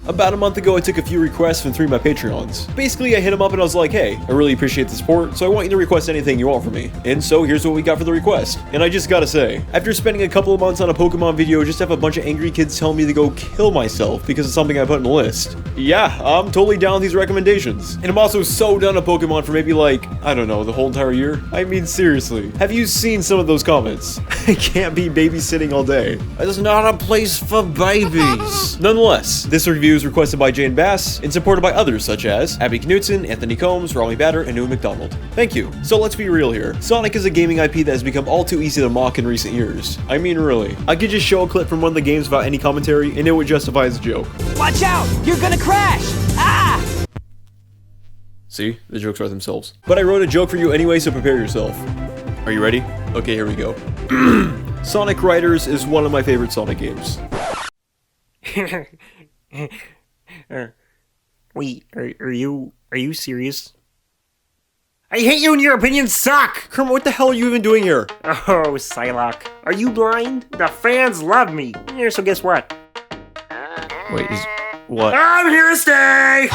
About a month ago, I took a few requests from 3 of my Patreons. Basically, I hit them up and I was like, hey, I really appreciate the support, so I want you to request anything you want from me. And so here's what we got for the request. And I just gotta say, after spending a couple of months on a Pokemon video just to have a bunch of angry kids telling me to go kill myself because of something I put in the list, yeah, I'm totally down with these recommendations. And I'm also so done with Pokemon for maybe like, I don't know, the whole entire year. I mean, seriously, have you seen some of those comments? I can't be babysitting all day. It's not a place for babies. Nonetheless, this review is requested by Jane Bass and supported by others such as Abby Knutson, Anthony Combs, Raleigh Batter, and Ewan McDonald. Thank you. So let's be real here. Sonic is a gaming IP that has become all too easy to mock in recent years. I mean, really. I could just show a clip from one of the games without any commentary and it would justify as a joke. Watch out! You're gonna crash! Ah! See? The jokes write themselves. But I wrote a joke for you anyway, so prepare yourself. Are you ready? Okay, here we go. Sonic Riders is one of my favorite Sonic games. Wait, are you serious? I hate you and your opinions suck! Kermit, what the hell are you even doing here? Oh, Silokh, are you blind? The fans love me. Yeah, so guess what? Wait, what? I'm here to stay!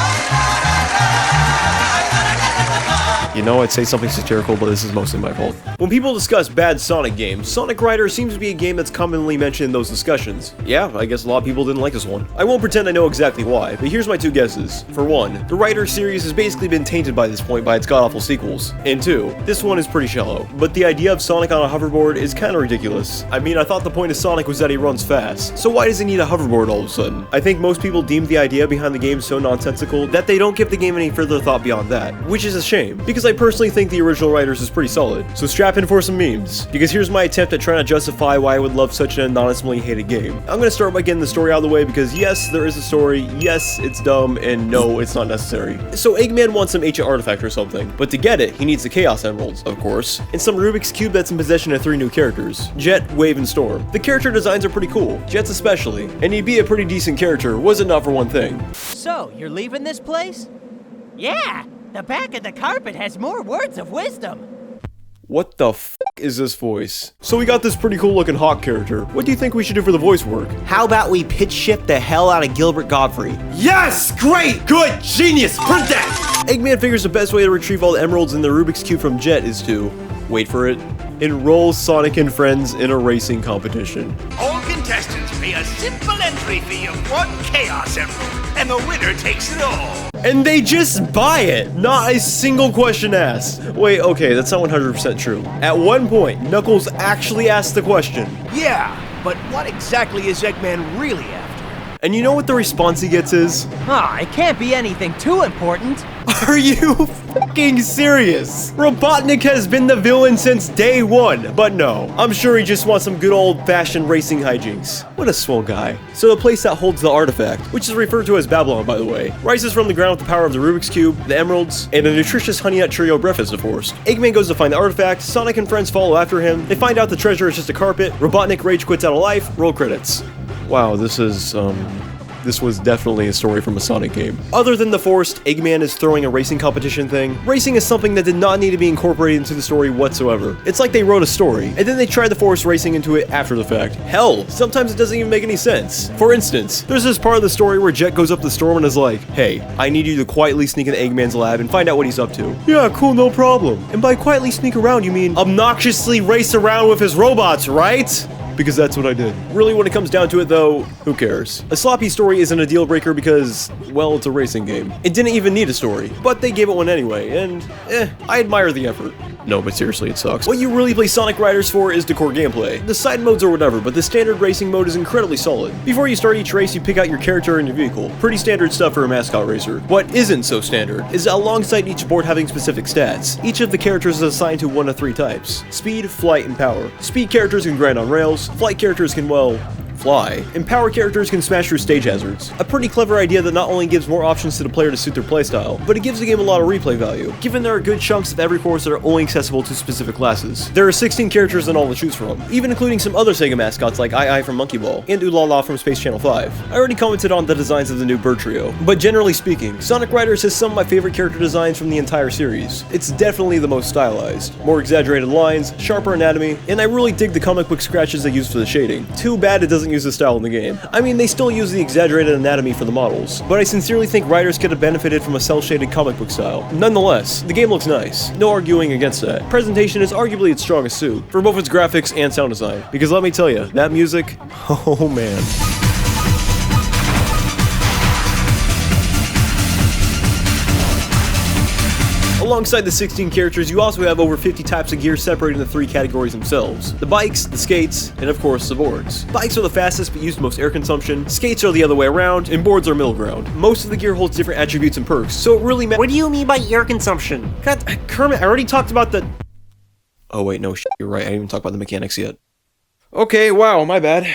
You know, I'd say something satirical, but this is mostly my fault. When people discuss bad Sonic games, Sonic Riders seems to be a game that's commonly mentioned in those discussions. Yeah, I guess a lot of people didn't like this one. I won't pretend I know exactly why, but here's my 2 guesses. For 1, the Riders series has basically been tainted by this point by its god-awful sequels. And 2, this one is pretty shallow, but the idea of Sonic on a hoverboard is kinda ridiculous. I mean, I thought the point of Sonic was that he runs fast, so why does he need a hoverboard all of a sudden? I think most people deemed the idea behind the game so nonsensical that they don't give the game any further thought beyond that, which is a shame, because I personally think the original Riders is pretty solid. So strap in for some memes, because here's my attempt at trying to justify why I would love such an anonymously hated game. I'm gonna start by getting the story out of the way because yes, there is a story, yes, it's dumb, and no, it's not necessary. So Eggman wants some ancient artifact or something, but to get it, he needs the Chaos Emeralds, of course, and some Rubik's Cube that's in possession of 3 new characters, Jet, Wave, and Storm. The character designs are pretty cool, Jet's especially, and he'd be a pretty decent character, was it not for one thing. So, you're leaving this place? Yeah! The back of the carpet has more words of wisdom. What the f is this voice? So we got this pretty cool looking Hawk character. What do you think we should do for the voice work? How about we pitch shift the hell out of Gilbert Godfrey? Yes! Great! Good! Genius! Print that! Eggman figures the best way to retrieve all the emeralds in the Rubik's Cube from Jet is to, wait for it, enroll Sonic and friends in a racing competition. All contestants pay a simple entry fee of 1 Chaos Emerald, and the winner takes it all. And they just buy it! Not a single question asked. Wait, okay, that's not 100% true. At one point, Knuckles actually asked the question. Yeah, but what exactly is Eggman really after? And you know what the response he gets is? Ah, it can't be anything too important. Are you fucking serious? Robotnik has been the villain since day 1, but no, I'm sure he just wants some good old-fashioned racing hijinks. What a swell guy. So the place that holds the artifact, which is referred to as Babylon by the way, rises from the ground with the power of the Rubik's Cube, the emeralds, and a nutritious Honey Nut Trio breakfast of course. Eggman goes to find the artifact, Sonic and friends follow after him, they find out the treasure is just a carpet, Robotnik rage quits out of life, roll credits. Wow, this was definitely a story from a Sonic game. Other than the forest, Eggman is throwing a racing competition thing. Racing is something that did not need to be incorporated into the story whatsoever. It's like they wrote a story, and then they tried the forest racing into it after the fact. Hell, sometimes it doesn't even make any sense. For instance, there's this part of the story where Jet goes up the storm and is like, hey, I need you to quietly sneak into Eggman's lab and find out what he's up to. Yeah, cool, no problem. And by quietly sneak around, you mean obnoxiously race around with his robots, right? Because that's what I did. Really, when it comes down to it though, who cares? A sloppy story isn't a deal breaker because, well, it's a racing game. It didn't even need a story, but they gave it one anyway, and I admire the effort. No, but seriously, it sucks. What you really play Sonic Riders for is the core gameplay. The side modes or whatever, but the standard racing mode is incredibly solid. Before you start each race, you pick out your character and your vehicle. Pretty standard stuff for a mascot racer. What isn't so standard is that alongside each board having specific stats, each of the characters is assigned to 1 of 3 types: speed, flight, and power. Speed characters can grind on rails, flight characters can, well, fly, and power characters can smash through stage hazards. A pretty clever idea that not only gives more options to the player to suit their playstyle, but it gives the game a lot of replay value, given there are good chunks of every course that are only accessible to specific classes. There are 16 characters in all to choose from, even including some other Sega mascots like Ai from Monkey Ball, and Ulala from Space Channel 5. I already commented on the designs of the new bird trio, but generally speaking, Sonic Riders has some of my favorite character designs from the entire series. It's definitely the most stylized, more exaggerated lines, sharper anatomy, and I really dig the comic book scratches they use for the shading. Too bad it doesn't doesn't use this style in the game. I mean, they still use the exaggerated anatomy for the models, but I sincerely think writers could have benefited from a cel-shaded comic book style. Nonetheless, the game looks nice. No arguing against that. Presentation is arguably its strongest suit, for both its graphics and sound design, because let me tell you, that music, oh man. Alongside the 16 characters, you also have over 50 types of gear separated into 3 categories themselves. The bikes, the skates, and of course the boards. Bikes are the fastest but use the most air consumption, skates are the other way around, and boards are middle ground. Most of the gear holds different attributes and perks, so it really What do you mean by air consumption? God, Kermit, I already talked about the... Oh wait, no, you're right, I didn't even talk about the mechanics yet. Okay, wow, my bad.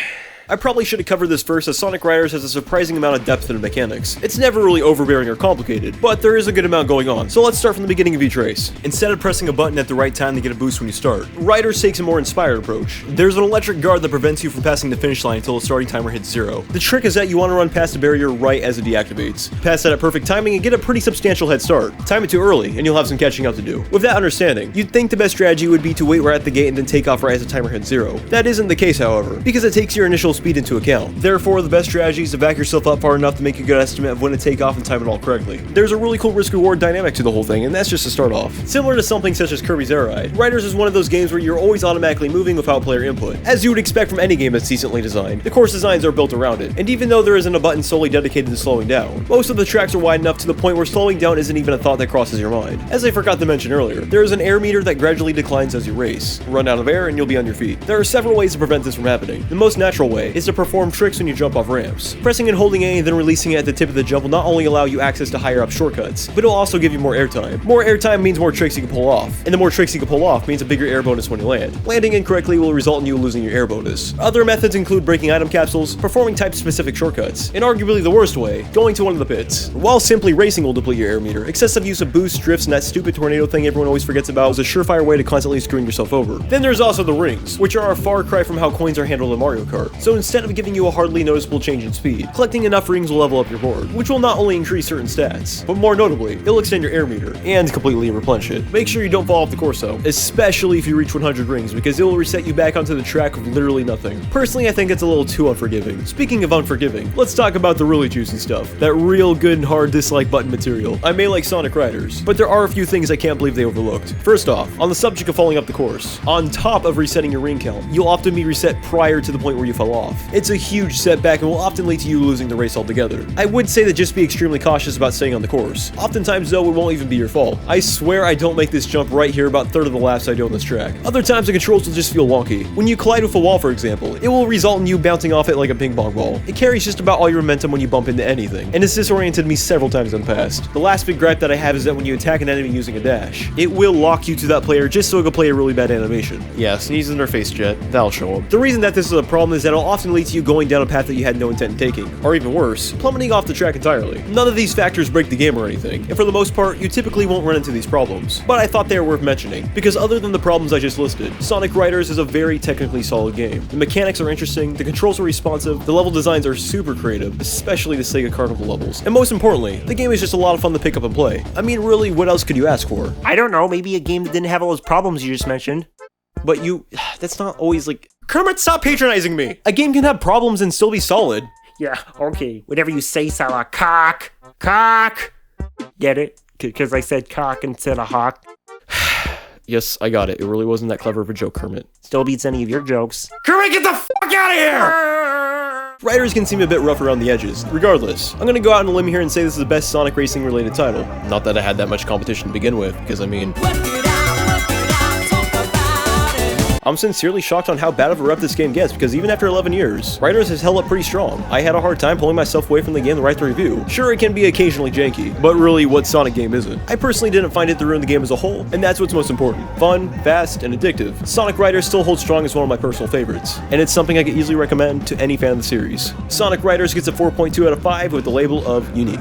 I probably should have covered this first, as Sonic Riders has a surprising amount of depth in the mechanics. It's never really overbearing or complicated, but there is a good amount going on, so let's start from the beginning of each race. Instead of pressing a button at the right time to get a boost when you start, Riders takes a more inspired approach. There's an electric guard that prevents you from passing the finish line until the starting timer hits 0. The trick is that you want to run past the barrier right as it deactivates. Pass that at perfect timing and get a pretty substantial head start. Time it too early, and you'll have some catching up to do. With that understanding, you'd think the best strategy would be to wait right at the gate and then take off right as the timer hits 0. That isn't the case, however, because it takes your initial speed into account. Therefore, the best strategy is to back yourself up far enough to make a good estimate of when to take off and time it all correctly. There's a really cool risk-reward dynamic to the whole thing, and that's just to start off. Similar to something such as Kirby's Air Ride, Riders is one of those games where you're always automatically moving without player input. As you would expect from any game that's decently designed, the course designs are built around it, and even though there isn't a button solely dedicated to slowing down, most of the tracks are wide enough to the point where slowing down isn't even a thought that crosses your mind. As I forgot to mention earlier, there is an air meter that gradually declines as you race. Run out of air and you'll be on your feet. There are several ways to prevent this from happening. The most natural way is to perform tricks when you jump off ramps. Pressing and holding A and then releasing it at the tip of the jump will not only allow you access to higher up shortcuts, but it'll also give you more airtime. More airtime means more tricks you can pull off, and the more tricks you can pull off means a bigger air bonus when you land. Landing incorrectly will result in you losing your air bonus. Other methods include breaking item capsules, performing type-specific shortcuts, and arguably the worst way, going to one of the pits. While simply racing will deplete your air meter, excessive use of boosts, drifts, and that stupid tornado thing everyone always forgets about is a surefire way to constantly screwing yourself over. Then there's also the rings, which are a far cry from how coins are handled in Mario Kart. So instead of giving you a hardly noticeable change in speed, collecting enough rings will level up your board, which will not only increase certain stats, but more notably, it'll extend your air meter, and completely replenish it. Make sure you don't fall off the course though, especially if you reach 100 rings, because it will reset you back onto the track with literally nothing. Personally, I think it's a little too unforgiving. Speaking of unforgiving, let's talk about the really juicy stuff. That real good and hard dislike button material. I may like Sonic Riders, but there are a few things I can't believe they overlooked. First off, on the subject of falling up the course, on top of resetting your ring count, you'll often be reset prior to the point where you fell off. It's a huge setback and will often lead to you losing the race altogether. I would say that just be extremely cautious about staying on the course. Oftentimes though, it won't even be your fault. I swear I don't make this jump right here about third of the laps I do on this track. Other times the controls will just feel wonky. When you collide with a wall, for example, it will result in you bouncing off it like a ping pong ball. It carries just about all your momentum when you bump into anything, and it's disoriented me several times in the past. The last big gripe that I have is that when you attack an enemy using a dash, it will lock you to that player just so it can play a really bad animation. Yeah, sneeze in their face, Jet. That'll show them. The reason that this is a problem is that it'll often lead to you going down a path that you had no intent in taking, or even worse, plummeting off the track entirely. None of these factors break the game or anything, and for the most part, you typically won't run into these problems. But I thought they were worth mentioning, because other than the problems I just listed, Sonic Riders is a very technically solid game. The mechanics are interesting, the controls are responsive, the level designs are super creative, especially the Sega Carnival levels, and most importantly, the game is just a lot of fun to pick up and play. I mean, really, what else could you ask for? I don't know, maybe a game that didn't have all those problems you just mentioned. But that's not always like... Kermit, stop patronizing me! A game can have problems and still be solid. Yeah, okay, whatever you say, SilokHawk. Cock! Get it? Because I said cock instead of hawk. Yes, I got it. It really wasn't that clever of a joke, Kermit. Still beats any of your jokes. Kermit, get the fuck out of here! Riders can seem a bit rough around the edges. Regardless, I'm gonna go out on a limb here and say this is the best Sonic Racing related title. Not that I had that much competition to begin with, because I mean... I'm sincerely shocked on how bad of a rep this game gets, because even after 11 years, Riders has held up pretty strong. I had a hard time pulling myself away from the game to write the review. Sure, it can be occasionally janky, but really, what Sonic game isn't? I personally didn't find it to ruin the game as a whole, and that's what's most important. Fun, fast, and addictive. Sonic Riders still holds strong as one of my personal favorites, and it's something I could easily recommend to any fan of the series. Sonic Riders gets a 4.2 out of 5 with the label of unique.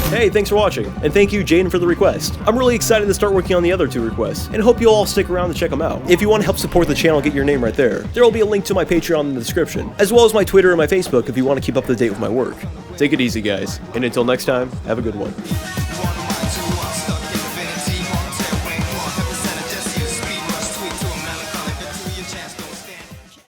Hey, thanks for watching, and thank you, Jaden, for the request. I'm really excited to start working on the other 2 requests, and hope you'll all stick around to check them out. If you want to help support the channel, get your name right there. There will be a link to my Patreon in the description, as well as my Twitter and my Facebook if you want to keep up to date with my work. Take it easy, guys, and until next time, have a good one.